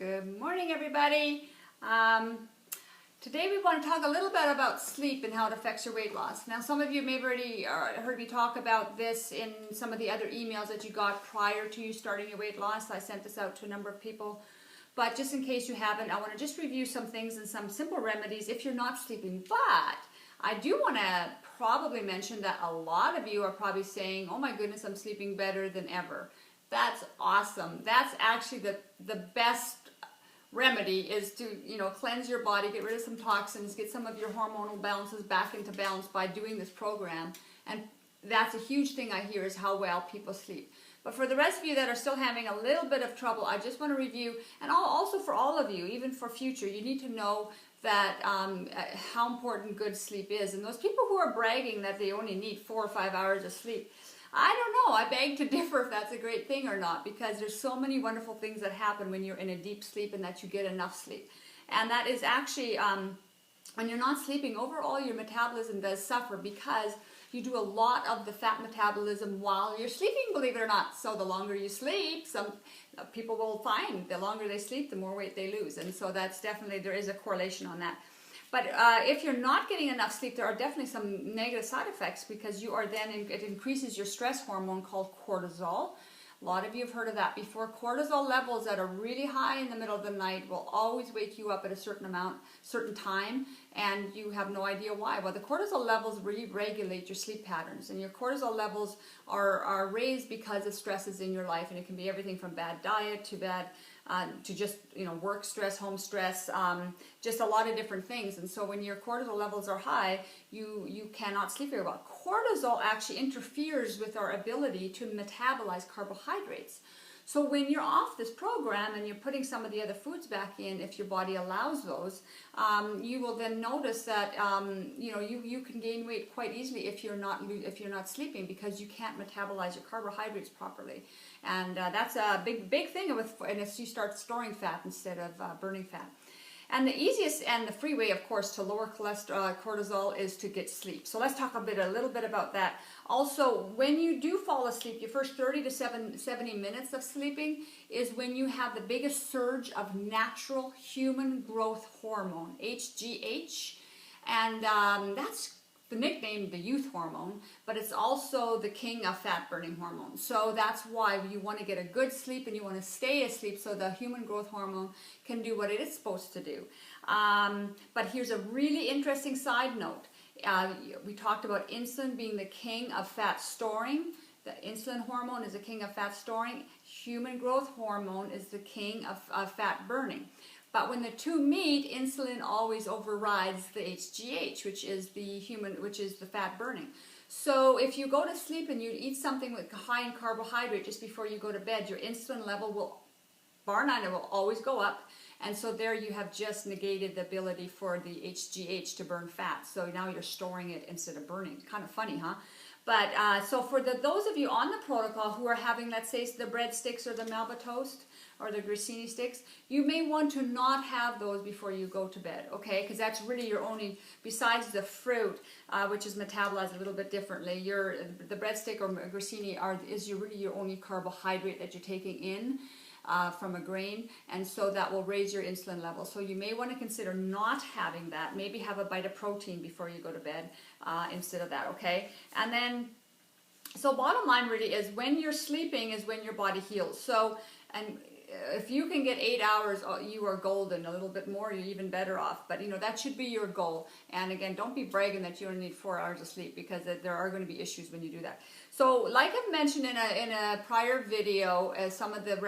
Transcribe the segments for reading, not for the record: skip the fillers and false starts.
Good morning, everybody. Today we want to talk a little bit about sleep and how it affects your weight loss. Now, some of you may have already heard me talk about this in some of the other emails that you got prior to you starting your weight loss. I sent this out to a number of people. But just in case you haven't, I want to just review some things and some simple remedies if you're not sleeping. But I do want to probably mention that a lot of you are probably saying, oh my goodness, I'm sleeping better than ever. That's awesome. That's actually the best remedy is to, cleanse your body, get rid of some toxins, get some of your hormonal balances back into balance by doing this program. And that's a huge thing I hear is how well people sleep. But for the rest of you that are still having a little bit of trouble, I just want to review, and also for all of you, even for future, you need to know that how important good sleep is. And those people who are bragging that they only need 4 or 5 hours of sleep, I don't know. I beg to differ if that's a great thing or not, because there's so many wonderful things that happen when you're in a deep sleep and that you get enough sleep. And that is actually, when you're not sleeping, overall your metabolism does suffer because you do a lot of the fat metabolism while you're sleeping, believe it or not. So the longer you sleep, some people will find the longer they sleep, the more weight they lose. And so that's definitely, there is a correlation on that. But if you're not getting enough sleep, there are definitely some negative side effects because you are then, it increases your stress hormone called cortisol. A lot of you have heard of that before. Cortisol levels that are really high in the middle of the night will always wake you up at a certain time, and you have no idea why. Well, the cortisol levels really regulate your sleep patterns, and your cortisol levels are raised because of stresses in your life, and it can be everything from bad diet to just work stress, home stress, just a lot of different things. And so when your cortisol levels are high, you cannot sleep very well. Cortisol actually interferes with our ability to metabolize carbohydrates. So when you're off this program and you're putting some of the other foods back in, if your body allows those, you will then notice that you can gain weight quite easily if you're not sleeping because you can't metabolize your carbohydrates properly, and that's a big thing if you start storing fat instead of burning fat. And the easiest and the free way, of course, to lower cortisol is to get sleep. So let's talk a little bit about that. Also, when you do fall asleep, your first 30 to 70 minutes of sleeping is when you have the biggest surge of natural human growth hormone, HGH. And that's the nickname, the youth hormone, but it's also the king of fat burning hormone. So that's why you want to get a good sleep and you want to stay asleep so the human growth hormone can do what it is supposed to do. But here's a really interesting side note. We talked about insulin being the king of fat storing. The insulin hormone is the king of fat storing. Human growth hormone is the king of fat burning. But when the two meet, insulin always overrides the HGH, which is the fat burning. So if you go to sleep and you eat something with high in carbohydrate just before you go to bed, your insulin level will, bar none, it will always go up. And so there you have just negated the ability for the HGH to burn fat. So now you're storing it instead of burning. Kind of funny, huh? But so for those of you on the protocol who are having, let's say, the breadsticks or the Melba toast or the grissini sticks, you may want to not have those before you go to bed, okay? Because that's really your only, besides the fruit, which is metabolized a little bit differently, the breadstick or grissini is really your only carbohydrate that you're taking in from a grain, and so that will raise your insulin level. So you may want to consider not having that. Maybe have a bite of protein before you go to bed instead of that, okay? And then, so bottom line really is when you're sleeping is when your body heals. So, and if you can get 8 hours, you are golden. A little bit more, you're even better off. But that should be your goal. And again, don't be bragging that you only need 4 hours of sleep because there are going to be issues when you do that. So, like I've mentioned in a prior video, some of the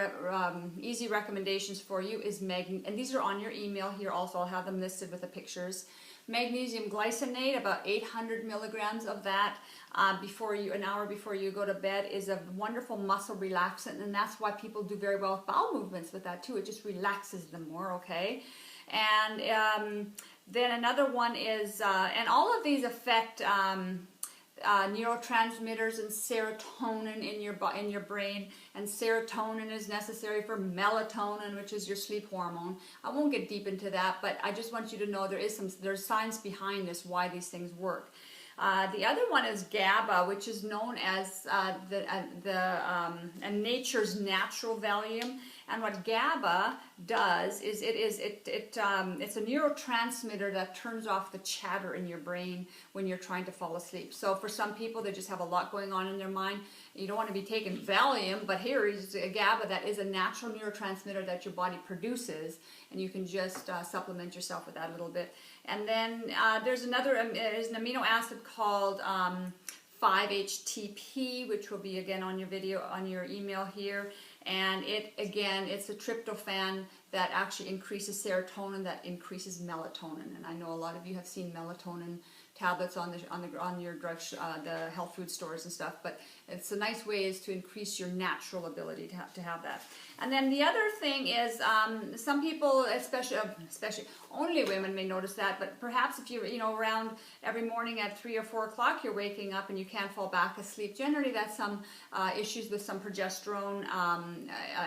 easy recommendations for you is magnesium, and these are on your email here. Also, I'll have them listed with the pictures. Magnesium glycinate, about 800 milligrams of that an hour before you go to bed, is a wonderful muscle relaxant, and that's why people do very well with bowel movements with that too. It just relaxes them more, okay? And then another one is, and all of these affect neurotransmitters and serotonin in your brain, and serotonin is necessary for melatonin, which is your sleep hormone. I won't get deep into that, but I just want you to know there's science behind this, why these things work. The other one is GABA, which is known as nature's natural Valium. And what GABA does is it's a neurotransmitter that turns off the chatter in your brain when you're trying to fall asleep. So for some people, they just have a lot going on in their mind. You don't want to be taking Valium, but here is a GABA that is a natural neurotransmitter that your body produces, and you can just supplement yourself with that a little bit. And then there's an amino acid called 5-HTP, which will be again on your video, on your email here. And it's a tryptophan that actually increases serotonin, that increases melatonin. And I know a lot of you have seen melatonin tablets on your drug the health food stores and stuff, but it's a nice way is to increase your natural ability to have that. And then the other thing is some people, especially only women may notice that, but perhaps if you're around every morning at 3 or 4 o'clock you're waking up and you can't fall back asleep, generally that's some issues with some progesterone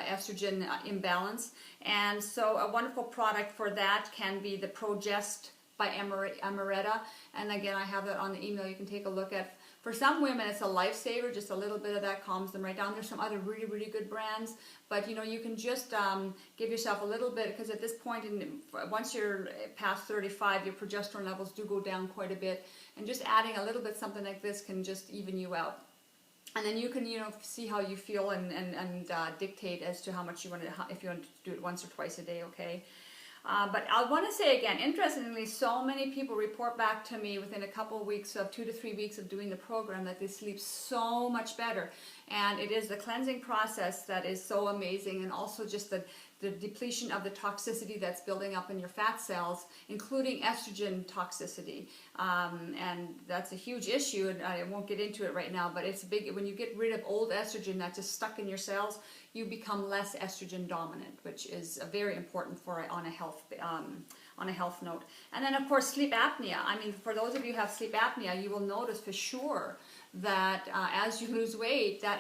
estrogen imbalance. And so a wonderful product for that can be the Progest by Amaretta, and again I have that on the email you can take a look at. For some women it's a lifesaver, just a little bit of that calms them right down. There's some other really good brands, but you can just give yourself a little bit, because at this point once you're past 35 your progesterone levels do go down quite a bit, and just adding a little bit something like this can just even you out. And then you can see how you feel and dictate as to how much you want to, if you want to do it once or twice a day, okay? But I want to say again, interestingly, so many people report back to me within a couple of weeks, of 2 to 3 weeks of doing the program, that they sleep so much better. And it is the cleansing process that is so amazing, and also just the depletion of the toxicity that's building up in your fat cells, including estrogen toxicity. And that's a huge issue, and I won't get into it right now, but it's big. When you get rid of old estrogen that's just stuck in your cells, you become less estrogen dominant, which is very important on a health note. And then of course sleep apnea. I mean, for those of you who have sleep apnea, you will notice for sure that as you lose weight, that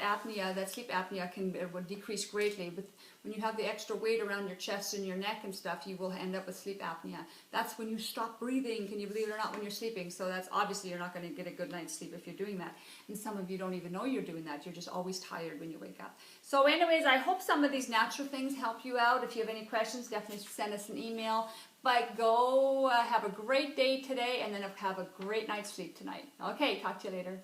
sleep apnea would decrease greatly. But when you have the extra weight around your chest and your neck and stuff, you will end up with sleep apnea. That's when you stop breathing, can you believe it or not, when you're sleeping. So that's obviously you're not going to get a good night's sleep if you're doing that. And some of you don't even know you're doing that. You're just always tired when you wake up. So anyways, I hope some of these natural things help you out. If you have any questions, definitely send us an email. But go have a great day today, and then have a great night's sleep tonight. Okay, talk to you later.